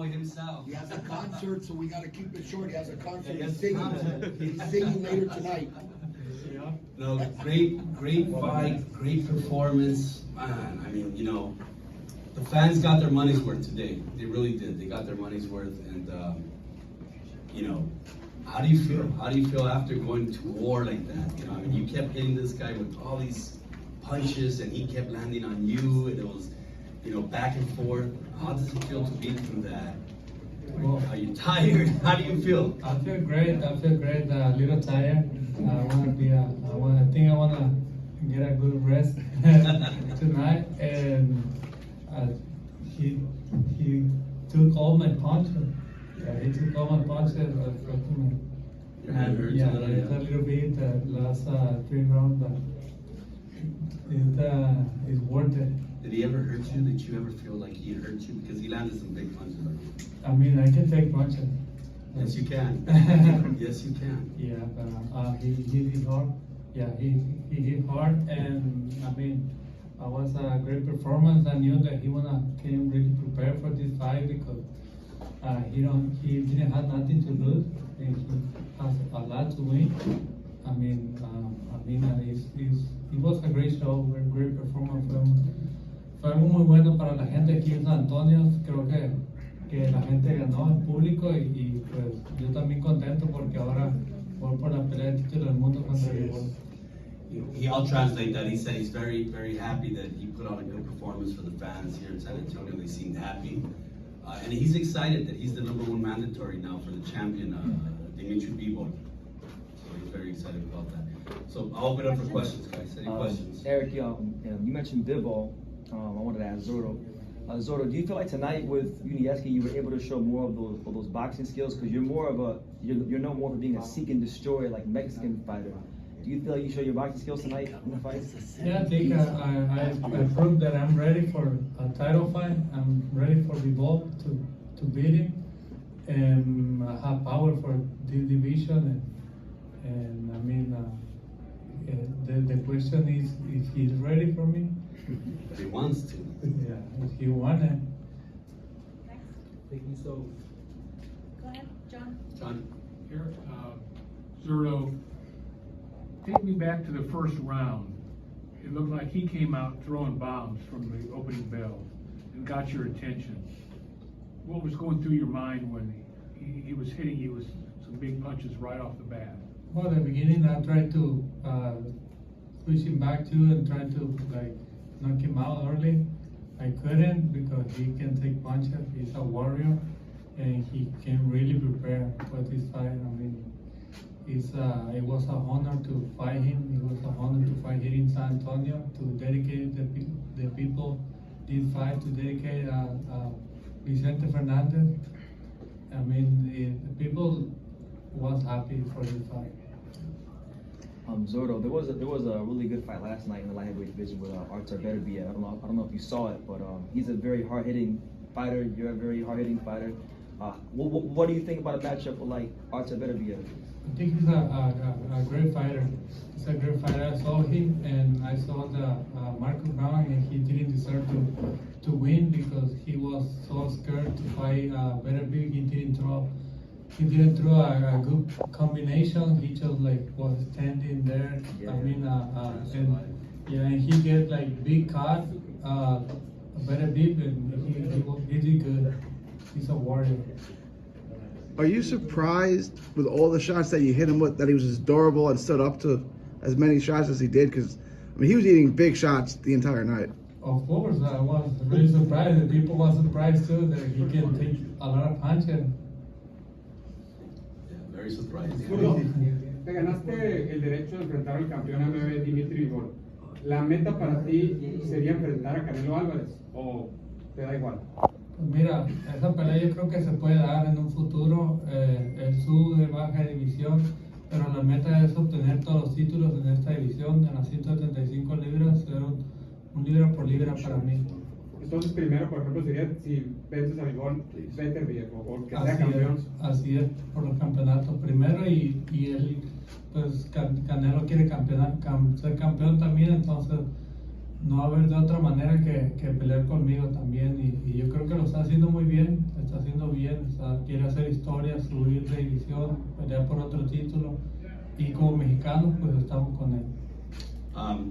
with himself. He has a concert, so we gotta keep it short. He has a concert. Yeah, He's he has a singing. concert. He's singing later tonight. No, great fight, great performance. Man, I mean, the fans got their money's worth today. They really did. They got their money's worth. And, how do you feel? How do you feel after going to war like that? I mean, you kept hitting this guy with all these punches, and he kept landing on you, and it was, back and forth. How does it feel to be through that? Well, Are you tired? How do you feel? I feel great. A little tired. I think I wanna get a good rest tonight. And he took all my punches. Yeah, he took all my punches. Your hand hurts Yeah, a little. it's a little bit. The last 3 rounds, but it's worth it. Did he ever hurt you? Did you ever feel like he hurt you? Because he landed some big punches on you. I mean, I can take punches. Yes, you can. Yes, you can. Yeah, but he hit hard. Yeah, he hit hard, and I mean, it was a great performance. I knew that he came really prepared for this fight because he didn't have nothing to lose, and he has a lot to win. It was a great show, a great performance. Fue algo muy bueno para la gente aquí en San Antonio. Creo que la gente ganó, el público, y pues yo también contento porque ahora voy por la pelea de título del mundo contra el I'll translate that. He said he's very, very happy that he put on a good performance for the fans here in San Antonio. They seemed happy. And he's excited that he's the #1 mandatory now for the champion, Dimitri Bivol. So he's very excited about that. So I'll open up for questions, guys. Any questions? Eric, you mentioned Bivol. I wanted to ask Zurdo. Zurdo, do you feel like tonight with Yunieski you were able to show more of those boxing skills? Because you're known more for being a seek and destroy like Mexican fighter. Do you feel like you show your boxing skills tonight in the fight? Yeah, I think I proved that I'm ready for a title fight. I'm ready for Bivol to beat him, and I have power for this division. And I mean, the question is if he's ready for me. But he wants to. Yeah, if he won it. Thank you. So, Go ahead, John. John? here, Zurdo, take me back to the first round. It looked like he came out throwing bombs from the opening bell and got your attention. What was going through your mind when he was hitting you with some big punches right off the bat? Well, at the beginning, I tried to push him back too and try to knock him out early. I couldn't because he can take punches. He's a warrior, and he came really prepared for this fight. I mean, it was an honor to fight him. It was an honor to fight here in San Antonio, to dedicate the people this fight, to dedicate Vicente Fernandez. I mean, the people was happy for this fight. Zurdo, there was a really good fight last night in the light heavyweight division with Artur Beterbiev. I don't know if you saw it, but he's a very hard-hitting fighter. You're a very hard-hitting fighter. What do you think about a matchup with like Artur Beterbiev? I think he's a great fighter. He's a great fighter. I saw him, and I saw the Marcus Brown, and he didn't deserve to win because he was so scared to fight Beterbiev. He didn't throw a good combination. He just was standing there. Yeah. I mean, and he get big cut. Beterbiev, and he did good. He's a warrior. Are you surprised with all the shots that you hit him with that he was as durable and stood up to as many shots as he did? Because I mean, he was eating big shots the entire night. Of course, I was really surprised. The people were surprised too that he can take a lot of punches. Yeah, very surprised. Zurdo, te ganaste el derecho de enfrentar al campeón AMB Dimitri Bivol. ¿La meta para ti sería enfrentar a Canelo Álvarez o te da igual? Mira, esa pelea yo creo que se puede dar en un futuro. Él sube, baja de división, pero la meta es obtener todos los títulos en esta división, en las 175 libras, ser un libra por libra para mí. Entonces, primero, por ejemplo, sería si vences a Bivol, Beterbiev o que sea campeón. Así es, por los campeonatos primero, y él, pues Canelo quiere ser campeón también, entonces no haber de otra manera que pelear conmigo también y yo creo que lo está haciendo muy bien, está haciendo bien, quiere hacer historia, subir de división, pelear por otro título y como mexicanos pues estamos con él.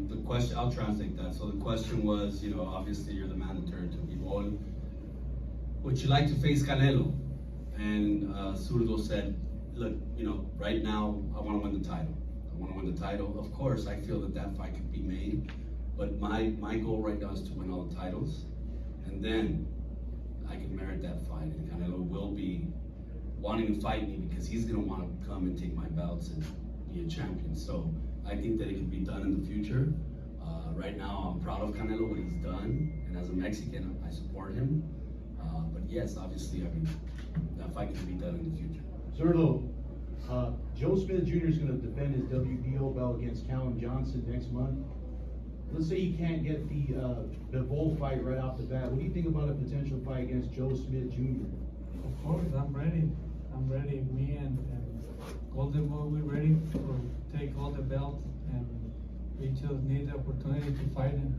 The question, I'll translate that. So the question was, you know, obviously you're the mandatory to Bivol. Would you like to face Canelo? And Zurdo said, look, you know, right now I want to win the title. I want to win the title. Of course, I feel that that fight could be made, but my goal right now is to win all the titles, and then I can merit that fight. And Canelo will be wanting to fight me because he's going to want to come and take my belts and be a champion. So I think that it can be done in the future. Right now, I'm proud of Canelo, what he's done, and as a Mexican, I support him. But yes, obviously, I mean, that fight can be done in the future. Zurdo, Joe Smith Jr. is going to defend his WBO belt against Callum Johnson next month. Let's say he can't get the Bivol fight right off the bat. What do you think about a potential fight against Joe Smith Jr.? Of course, I'm ready. I'm ready. Me and Golden Boy, we're ready to take all the belts, and we just need the opportunity to fight him.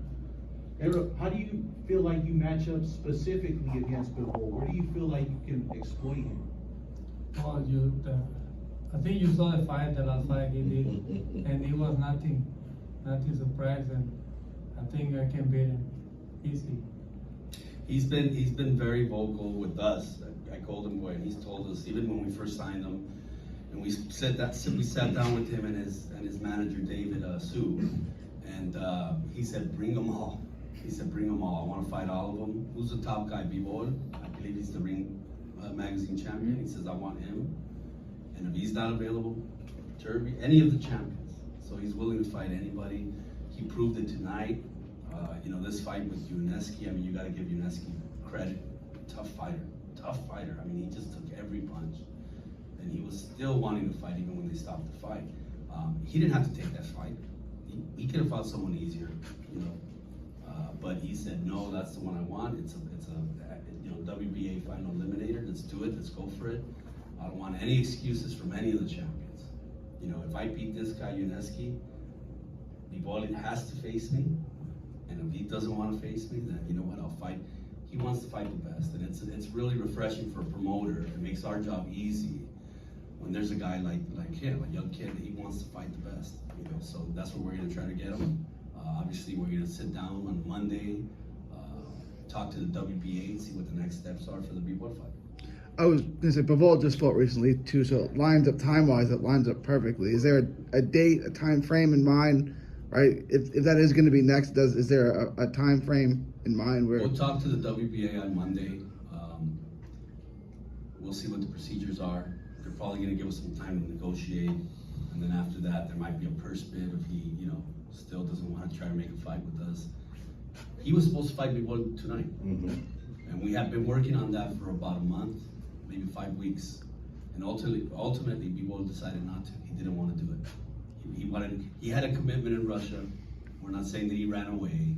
Pedro, how do you feel like you match up specifically against Bivol? Where do you feel like you can exploit him? Well, I think you saw the fight, the last fight he did, and it was nothing surprise, and I think I can beat him easy. He's been very vocal with us at Golden Boy, and he's told us even when we first signed him, and we sat down with him and his manager David Sue, and he said, bring them all. He said, bring them all. I want to fight all of them. Who's the top guy? Bivol. I believe he's the Ring Magazine champion. He says, I want him. And if he's not available, Turby, any of the champions. So he's willing to fight anybody. He proved it tonight. You know, this fight with Yunieski, I mean, you got to give Yunieski credit. Tough fighter. I mean, he just took every punch. And he was still wanting to fight even when they stopped the fight. He didn't have to take that fight. He could have fought someone easier, you know. But he said, no, that's the one I want. It's a you know, WBA final eliminator. Let's do it. Let's go for it. I don't want any excuses from any of the champions. You know, if I beat this guy, Yunieski, Bivol has to face me. And if he doesn't want to face me, then you know what, I'll fight. He wants to fight the best. And it's really refreshing for a promoter. It makes our job easy when there's a guy like him, a young kid, that he wants to fight the best. You know, so that's what we're going to try to get him. Obviously, we're going to sit down on Monday, talk to the WBA, and see what the next steps are for the Bivol fight. I was going to say, Bivol just fought recently too, so it lines up time-wise, it lines up perfectly. Is there a date, a time frame in mind, right? If that is going to be next, is there a time frame in mind where... We'll talk to the WBA on Monday. We'll see what the procedures are. They're probably going to give us some time to negotiate, and then after that, there might be a purse bid if he, you know, still doesn't want to try to make a fight with us. He was supposed to fight Bivol tonight, and we have been working on that for about a month, maybe 5 weeks, and ultimately Bivol decided not to. He didn't want to do it. He had a commitment in Russia. We're not saying that he ran away,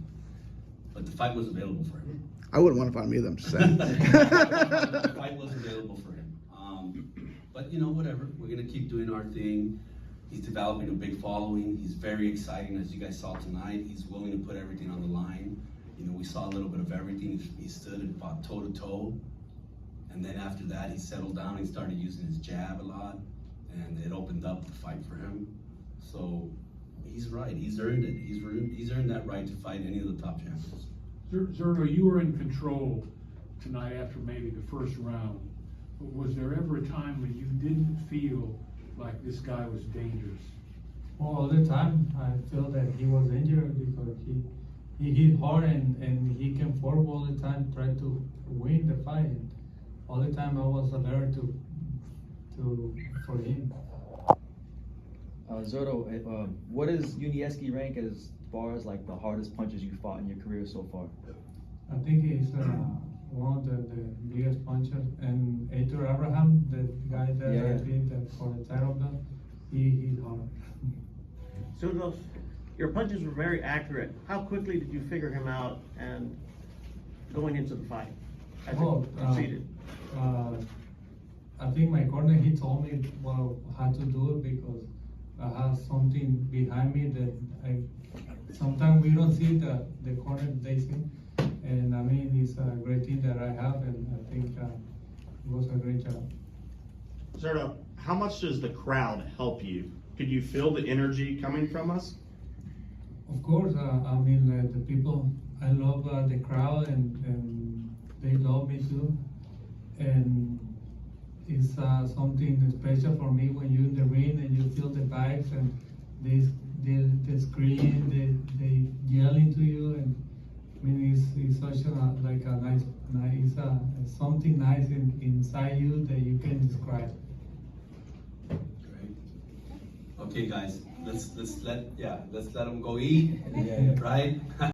but the fight was available for him. I wouldn't want to fight him either, I'm just saying. The fight was available for him. But you know, whatever. We're gonna keep doing our thing. He's developing a big following. He's very exciting, as you guys saw tonight. He's willing to put everything on the line. You know, we saw a little bit of everything. He stood and fought toe to toe. And then after that, he settled down. He started using his jab a lot, and it opened up the fight for him. So he's right. He's earned it. He's earned that right to fight any of the top champions. Zurdo, you were in control tonight after maybe the first round. But was there ever a time when you didn't feel like this guy was dangerous? Well, all the time I feel that he was injured because he hit hard and he came forward all the time, try to win the fight. And all the time I was alert for him. Zurdo, what does Yunieski rank as far as like the hardest punches you fought in your career so far? I think he's one of the biggest punchers, and Aitor Abraham, the guy that I beat for the title belt, he hit hard. Zurdo, your punches were very accurate. How quickly did you figure him out and going into the fight as it proceeded? I think my corner, he told me how to do it because I have something behind me that sometimes we don't see the corner they see. And I mean, it's a great team that I have, and I think it was a great job. Zurdo, how much does the crowd help you? Could you feel the energy coming from us? Of course, I mean, the people, I love the crowd, and they love me too. And it's something special for me when you're in the ring and you feel the vibes and they scream, they yelling to you, and I mean, it's such like a nice, something nice inside you that you can describe. Great. Okay, guys, let's let them go eat, right?